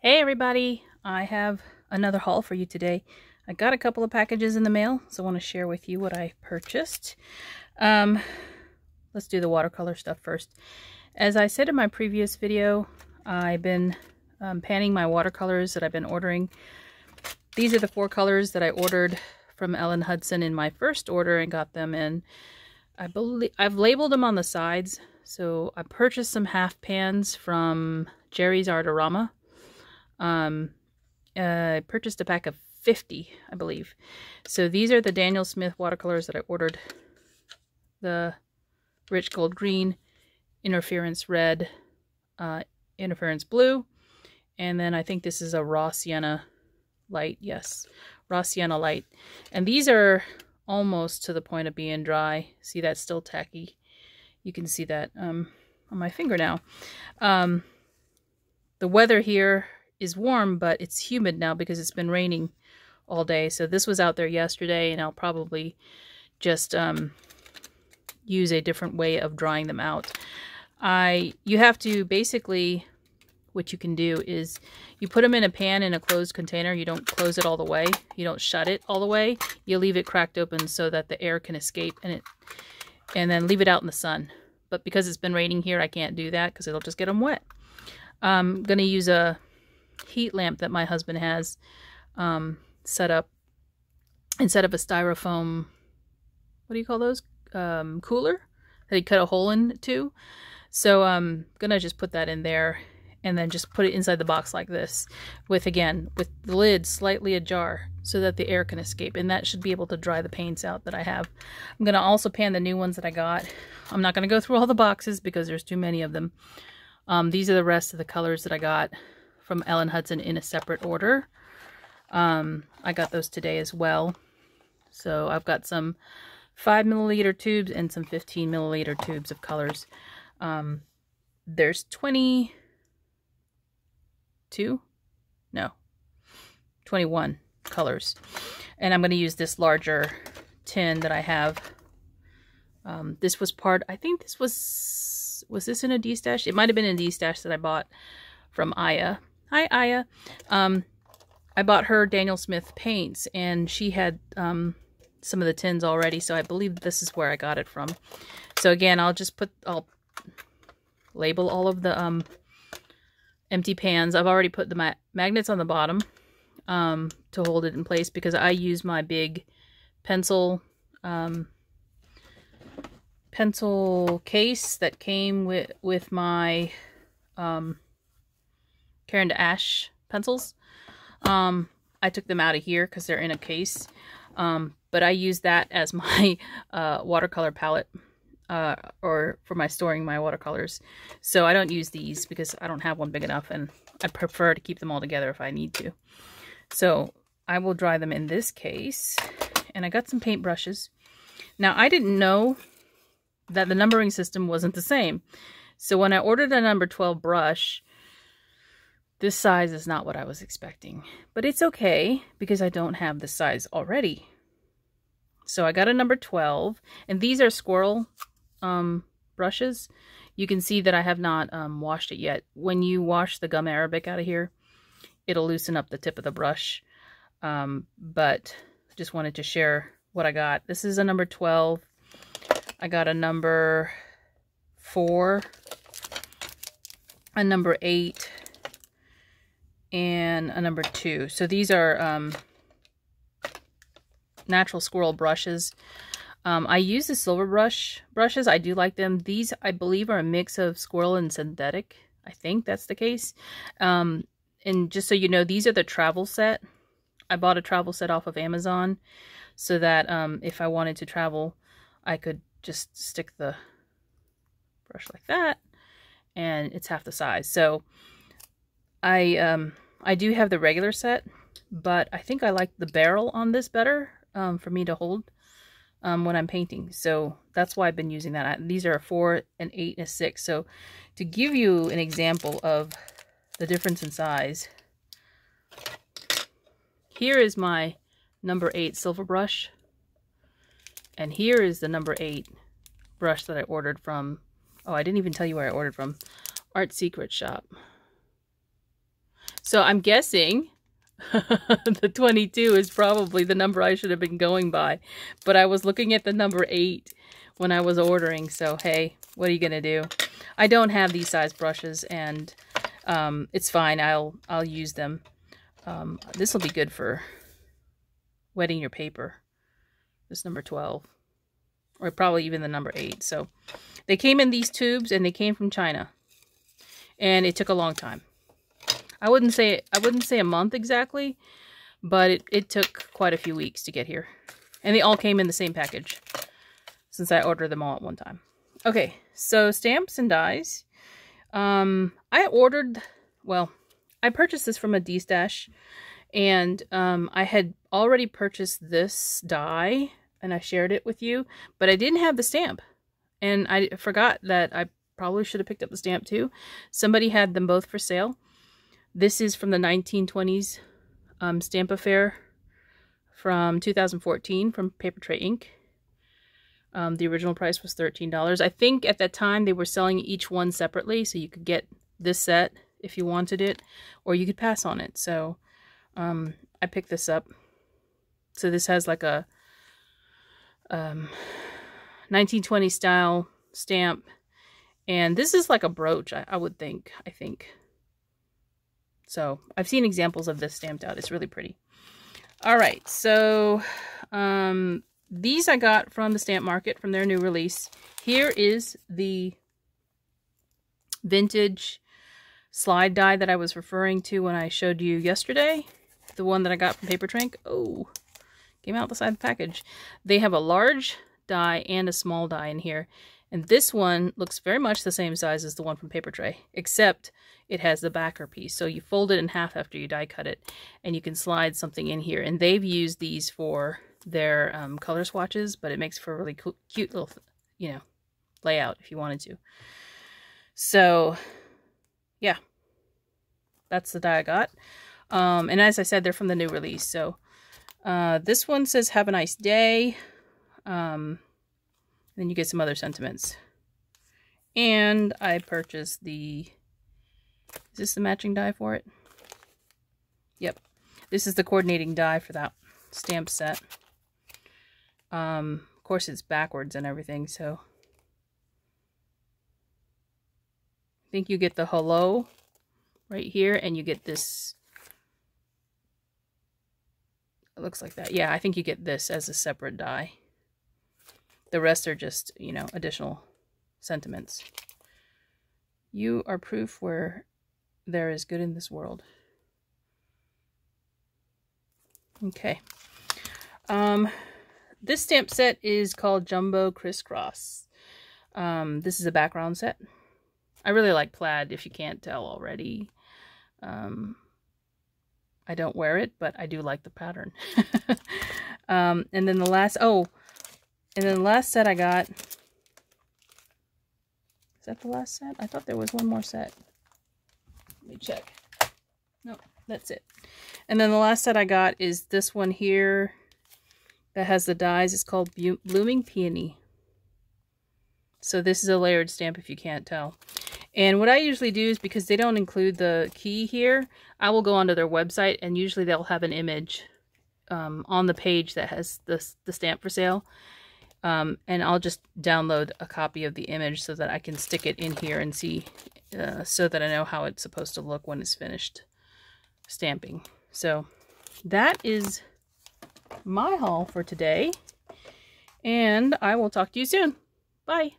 Hey everybody, I have another haul for you today. I got a couple of packages in the mail, so I want to share with you what I purchased. Let's do the watercolor stuff first. As I said in my previous video, I've been panning my watercolors that I've been ordering. These are the 4 colors that I ordered from Ellen Hudson in my first order and got them in. I believe I've labeled them on the sides. So I purchased some half pans from Jerry's Artorama. I purchased a pack of 50, I believe. So these are the Daniel Smith watercolors that I ordered. The rich gold green, interference red, interference blue, and then I think this is a raw sienna light. Yes, raw sienna light. And these are almost to the point of being dry. See, that's still tacky. You can see that on my finger now. The weather here is warm, but it's humid now because it's been raining all day. So this was out there yesterday, and I'll probably just use a different way of drying them out. You have to basically, what you can do is you put them in a pan in a closed container. You don't close it all the way. You don't shut it all the way. You leave it cracked open so that the air can escape, and then leave it out in the sun. But because it's been raining here, I can't do that because it'll just get them wet. I'm going to use a heat lamp that my husband has set up instead of a styrofoam, what do you call those, cooler that he cut a hole into. So I'm gonna just put that in there and then just put it inside the box like this with the lid slightly ajar so that the air can escape, and that should be able to dry the paints out that I have. I'm gonna also pan the new ones that I got. I'm not gonna go through all the boxes because there's too many of them. These are the rest of the colors that I got from Ellen Hudson in a separate order. I got those today as well. So I've got some 5 milliliter tubes and some 15 milliliter tubes of colors. There's 21 colors. And I'm going to use this larger tin that I have. This was I think this was this in a D-stash? It might have been a D-stash that I bought from Aya. Hi, Aya. I bought her Daniel Smith paints, and she had some of the tins already, so I believe this is where I got it from. So again, I'll label all of the empty pans. I've already put the magnets on the bottom to hold it in place because I use my big pencil case that came with my Caran d'Ache pencils. I took them out of here because they're in a case. But I use that as my watercolor palette or for my storing my watercolors. So I don't use these because I don't have one big enough, and I prefer to keep them all together if I need to. So I will dry them in this case. And I got some paint brushes. Now I didn't know that the numbering system wasn't the same. So when I ordered a number 12 brush, this size is not what I was expecting. But it's okay because I don't have this size already. So I got a number 12, and these are squirrel brushes. You can see that I have not washed it yet. When you wash the gum arabic out of here, it'll loosen up the tip of the brush. But just wanted to share what I got. This is a number 12. I got a number 4, a number 8, and a number 2. So these are natural squirrel brushes. I use the silver brushes. I do like them. These, I believe, are a mix of squirrel and synthetic. I think that's the case. And just so you know, these are the travel set. I bought a travel set off of Amazon so that if I wanted to travel, I could just stick the brush like that, and it's half the size. So I do have the regular set, but I think I like the barrel on this better for me to hold when I'm painting. So that's why I've been using that. These are a 4, an 8, and a 6. So to give you an example of the difference in size, here is my number 8 silver brush, and here is the number 8 brush that I ordered from, oh, I didn't even tell you where I ordered from, Art Secret Shop. So I'm guessing the 22 is probably the number I should have been going by. But I was looking at the number 8 when I was ordering. So, hey, what are you going to do? I don't have these size brushes, and it's fine. I'll use them. This will be good for wetting your paper. This number 12. Or probably even the number 8. So they came in these tubes, and they came from China. And it took a long time. I wouldn't say a month exactly, but it took quite a few weeks to get here. And they all came in the same package, since I ordered them all at one time. Okay, so stamps and dies. I purchased this from a D-stash, and I had already purchased this die, and I shared it with you, but I didn't have the stamp. And I forgot that I probably should have picked up the stamp too. Somebody had them both for sale. This is from the 1920s stamp affair from 2014 from Paper Tray Ink. The original price was $13. I think at that time they were selling each one separately, so you could get this set if you wanted it, or you could pass on it. So I picked this up. So this has like a 1920 style stamp, and this is like a brooch, I would think. I think. So I've seen examples of this stamped out. It's really pretty. All right, so these I got from the Stamp Market from their new release. Here is the vintage slide die that I was referring to when I showed you yesterday. The one that I got from Paper Tray Ink. Oh, came out the side of the package. They have a large die and a small die in here. And this one looks very much the same size as the one from Paper Tray, except it has the backer piece. So you fold it in half after you die cut it, and you can slide something in here. And they've used these for their color swatches, but it makes for a really cute little, layout if you wanted to. So, yeah, that's the die I got. And as I said, they're from the new release. So this one says, "Have a nice day." Then you get some other sentiments. And I purchased the... Is this the matching die for it? Yep. This is the coordinating die for that stamp set. Of course, it's backwards and everything, so... I think you get the hello right here, and you get this... It looks like that. Yeah, I think you get this as a separate die. The rest are just, additional sentiments. You are proof where there is good in this world. Okay. This stamp set is called Jumbo Crisscross. This is a background set. I really like plaid, if you can't tell already. I don't wear it, but I do like the pattern. And then the last... And then the last set I got... Is that the last set? I thought there was one more set. Let me check. No, that's it. And then the last set I got is this one here that has the dies. It's called Blooming Peony. So this is a layered stamp if you can't tell. And what I usually do is, because they don't include the key here, I will go onto their website, and usually they'll have an image on the page that has the stamp for sale. And I'll just download a copy of the image so that I can stick it in here and see, so that I know how it's supposed to look when it's finished stamping. So that is my haul for today, and I will talk to you soon. Bye.